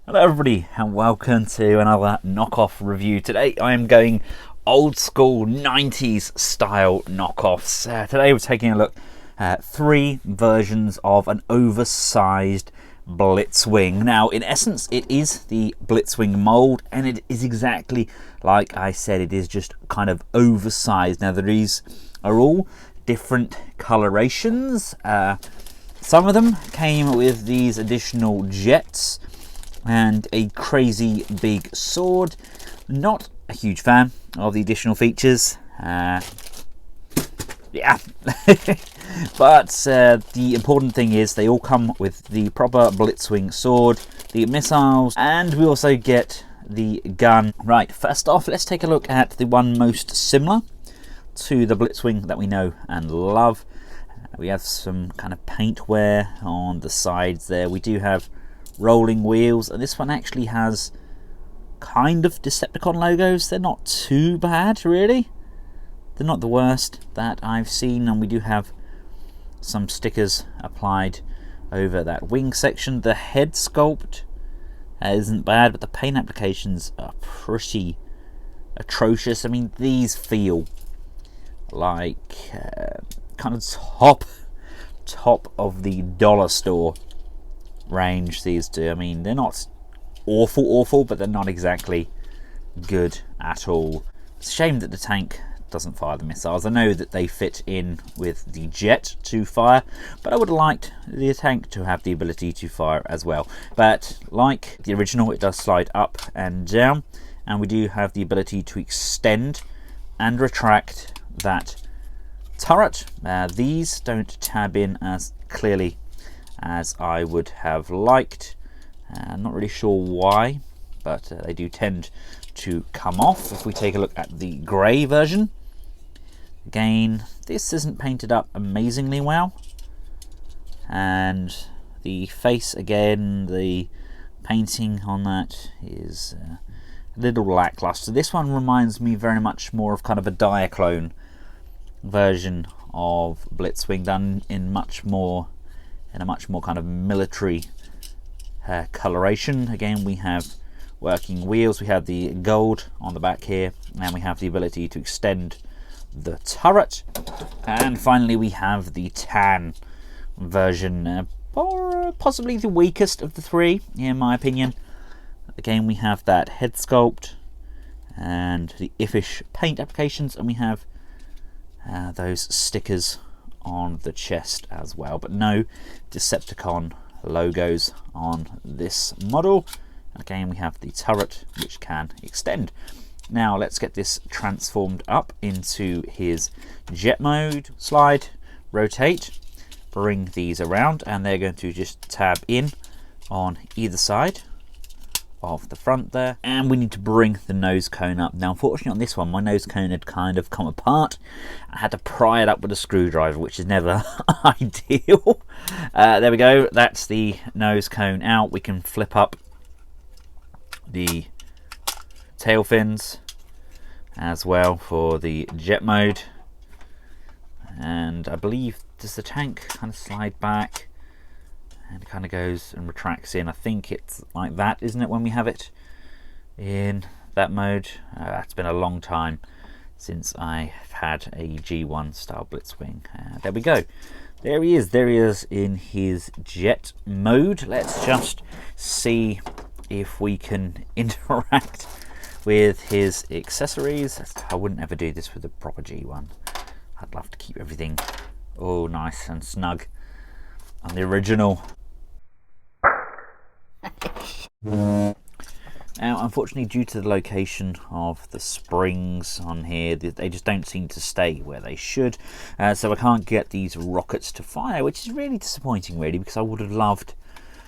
Hello everybody and welcome to another knockoff review. Today I am going old school 90s style knockoffs. Today we're taking a look at three versions of an oversized Blitzwing. Now in essence it is the Blitzwing mold and it is exactly like I said, it is just kind of oversized. Now these are all different colorations. Some of them came with these additional jets and a crazy big sword. Not a huge fan of the additional features. Yeah. But the important thing is they all come with the proper Blitzwing sword, the missiles, and we also get the gun. Right, first off, let's take a look at the one most similar to the Blitzwing that we know and love. We have some kind of paint wear on the sides there. We do have rolling wheels, and this one actually has kind of Decepticon logos. They're not too bad, really. They're not the worst that I've seen, and we do have some stickers applied over that wing section. The head sculpt isn't bad, but the paint applications are pretty atrocious. I mean, these feel like kind of top of the dollar store range, these two. I mean, they're not awful, but they're not exactly good at all. It's a shame that the tank doesn't fire the missiles. I know that they fit in with the jet to fire, but I would have liked the tank to have the ability to fire as well. But like the original, it does slide up and down, and we do have the ability to extend and retract that turret. These don't tab in as clearly as I would have liked. I'm not really sure why, but they do tend to come off. If we take a look at the grey version, again, this isn't painted up amazingly well, and the face, again, the painting on that is a little lackluster. This one reminds me very much more of kind of a Diaclone version of Blitzwing, done in a much more kind of military coloration. Again, we have working wheels, we have the gold on the back here, and we have the ability to extend the turret, and finally we have the tan version, or possibly the weakest of the three in my opinion. Again, we have that head sculpt and the iffish paint applications, and we have those stickers on the chest as well, but no Decepticon logos on this model. Again, we have the turret which can extend. Now let's get this transformed up into his jet mode. Slide, rotate, bring these around, and they're going to just tab in on either side of the front there, and we need to bring the nose cone up. Now unfortunately on this one my nose cone had kind of come apart. I had to pry it up with a screwdriver, which is never ideal. There we go, that's the nose cone out. We can flip up the tail fins as well for the jet mode, and I believe, does the tank kind of slide back and it kind of goes and retracts in? I think it's like that, isn't it, when we have it in that mode? That's been a long time since I've had a G1 style Blitzwing. There we go. There he is in his jet mode. Let's just see if we can interact with his accessories. I wouldn't ever do this with a proper G1. I'd love to keep everything all nice and snug on the original. Now unfortunately, due to the location of the springs on here, they just don't seem to stay where they should, so I can't get these rockets to fire, which is really disappointing really, because I would have loved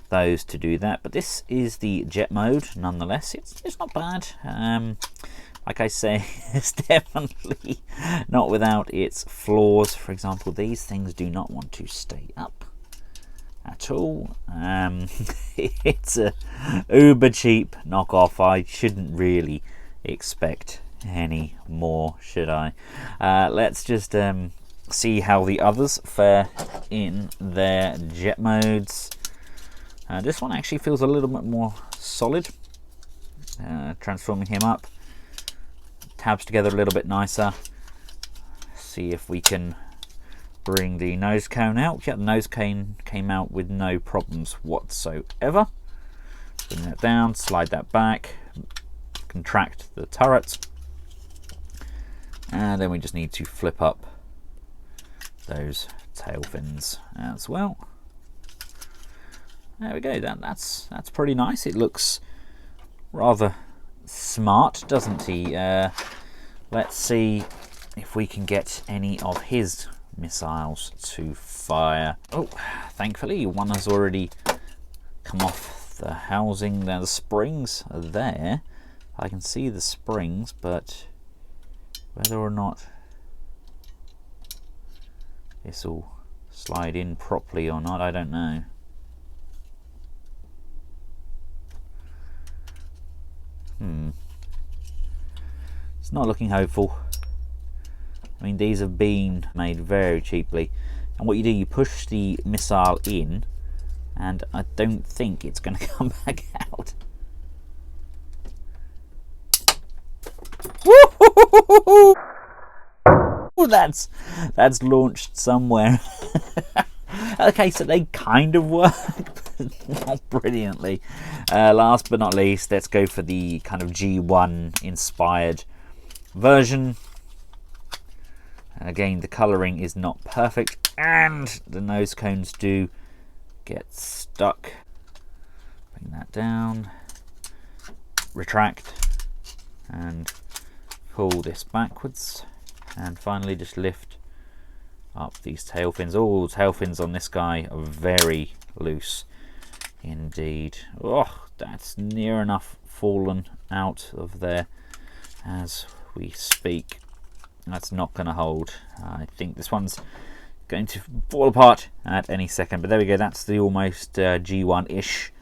those to do that. But this is the jet mode nonetheless. It's not bad. Like I say, it's definitely not without its flaws. For example, these things do not want to stay up at all. It's a uber cheap knockoff. I shouldn't really expect any more, should I? Let's just see how the others fare in their jet modes. This one actually feels a little bit more solid. Transforming him up. Tabs together a little bit nicer. See if we can bring the nose cone out. Yeah, the nose cone came out with no problems whatsoever. Bring that down, slide that back, contract the turret, and then we just need to flip up those tail fins as well. There we go. That's pretty nice. It looks rather smart, doesn't he? Let's see if we can get any of his missiles to fire. Oh, thankfully one has already come off the housing there. The springs are there. I can see the springs, but whether or not this will slide in properly or not, I don't know. It's not looking hopeful. I mean, these have been made very cheaply, and what you do, you push the missile in, and I don't think it's going to come back out. That's launched somewhere. Okay, so they kind of work, but not brilliantly. Last but not least, let's go for the kind of G1 inspired version. Again, the colouring is not perfect, and the nose cones do get stuck. Bring that down, retract, and pull this backwards, and finally just lift up these tail fins. Oh, tail fins on this guy are very loose indeed. Oh, that's near enough fallen out of there as we speak. That's not going to hold. I think this one's going to fall apart at any second, but there we go. That's the almost G1-ish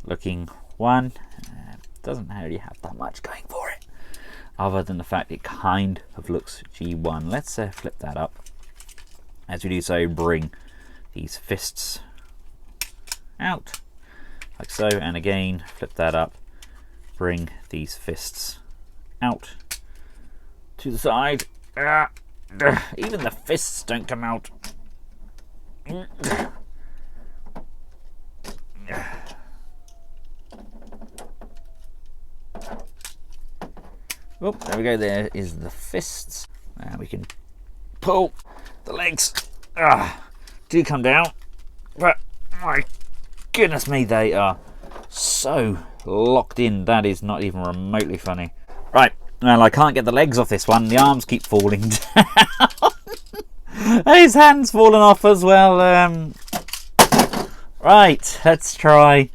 looking one. Doesn't really have that much going for it, other than the fact it kind of looks G1. Let's flip that up. As we do so, bring these fists out, like so, and again, flip that up, bring these fists out to the side. Even the fists don't come out. Oh, there we go, there is the fists. And we can pull the legs. Do come down. But my goodness me, they are so locked in. That is not even remotely funny. Right, well, I can't get the legs off this one. The arms keep falling down. His hand's fallen off as well. Right, let's try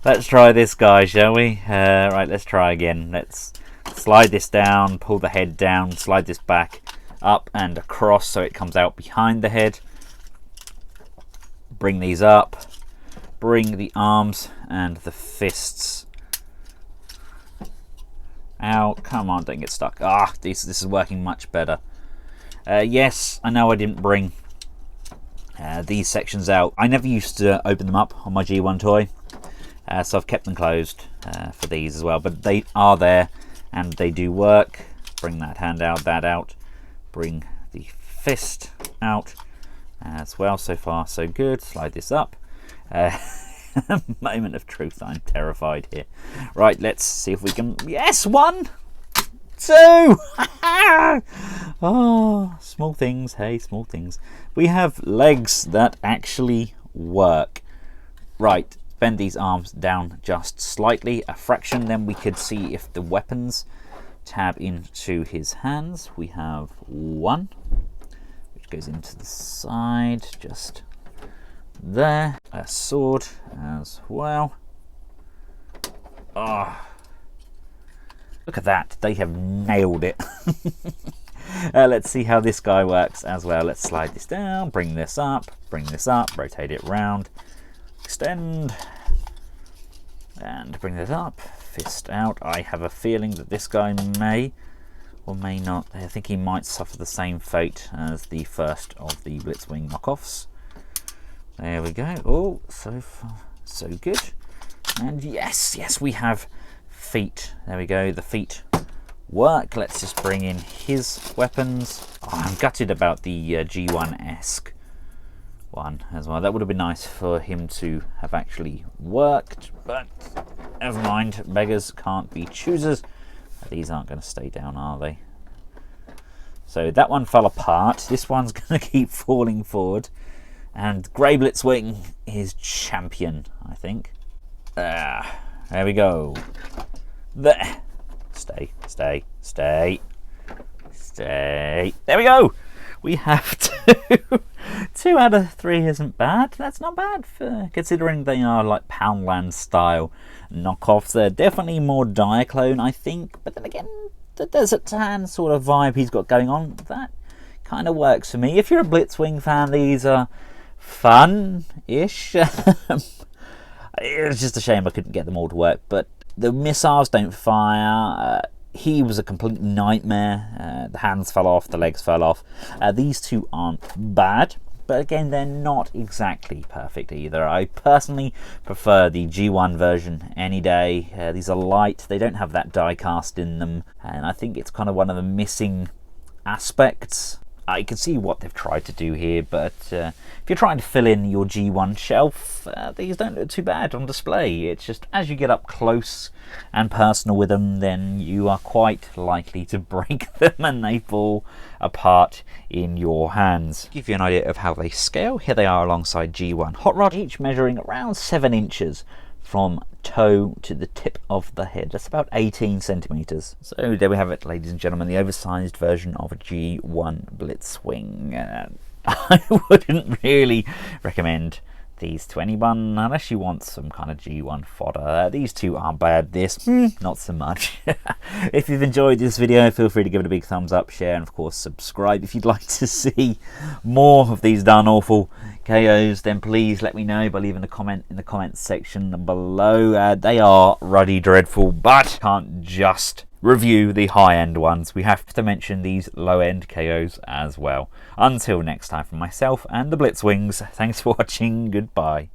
this guy, shall we? Right, let's try again. Let's slide this down, pull the head down, slide this back up and across so it comes out behind the head. Bring these up, bring the arms and the fists out. Come on, don't get stuck. This is working much better. Yes, I know I didn't bring these sections out. I never used to open them up on my G1 toy, so I've kept them closed for these as well, but they are there and they do work. Bring that hand out, that out, bring the fist out as well. So far so good. Slide this up. Moment of truth, I'm terrified here. Right, let's see if we can. Yes, 1, 2. Oh, small things. Hey, small things. We have legs that actually work. Right, bend these arms down just slightly, a fraction, then we could see if the weapons tab into his hands. We have 1, which goes into the side, just there. A sword as well. Look at that, they have nailed it. Let's see how this guy works as well. Let's slide this down, bring this up, rotate it round, extend, and bring this up, fist out. I have a feeling that this guy may or may not, I think he might suffer the same fate as the first of the Blitzwing knockoffs. There we go. Oh, so far so good. And yes, we have feet. There we go, the feet work. Let's just bring in his weapons. Oh, I'm gutted about the G1-esque one as well. That would have been nice for him to have actually worked, but never mind. Beggars can't be choosers. These aren't going to stay down, are they? So that one fell apart. This one's going to keep falling forward. And Grey Blitzwing is champion, I think. There we go. There. Stay. There we go. We have two. 2 out of 3 isn't bad. That's not bad for considering they are like Poundland style knockoffs. They're definitely more Diaclone, I think. But then again, the Desert Tan sort of vibe he's got going on, that kind of works for me. If you're a Blitzwing fan, these are fun-ish. It's just a shame I couldn't get them all to work, but the missiles don't fire. He was a complete nightmare. The hands fell off, the legs fell off. These two aren't bad, but again, they're not exactly perfect either. I personally prefer the G1 version any day. These are light, they don't have that die cast in them, and I think it's kind of one of the missing aspects. You can see what they've tried to do here, but if you're trying to fill in your G1 shelf, these don't look too bad on display. It's just as you get up close and personal with them, then you are quite likely to break them and they fall apart in your hands. To give you an idea of how they scale, here they are alongside G1 Hot Rod, each measuring around 7 inches from toe to the tip of the head. That's about 18 centimeters. So there we have it, ladies and gentlemen, the oversized version of a G1 Blitzwing. I wouldn't really recommend these to anyone unless you want some kind of G1 fodder. These two aren't bad. This, not so much. If you've enjoyed this video, feel free to give it a big thumbs up, share, and of course subscribe. If you'd like to see more of these darn awful KOs, then please let me know by leaving a comment in the comments section below. They are ruddy dreadful, but can't just review the high-end ones. We have to mention these low-end KOs as well. Until next time, from myself and the Blitzwings, thanks for watching. Goodbye.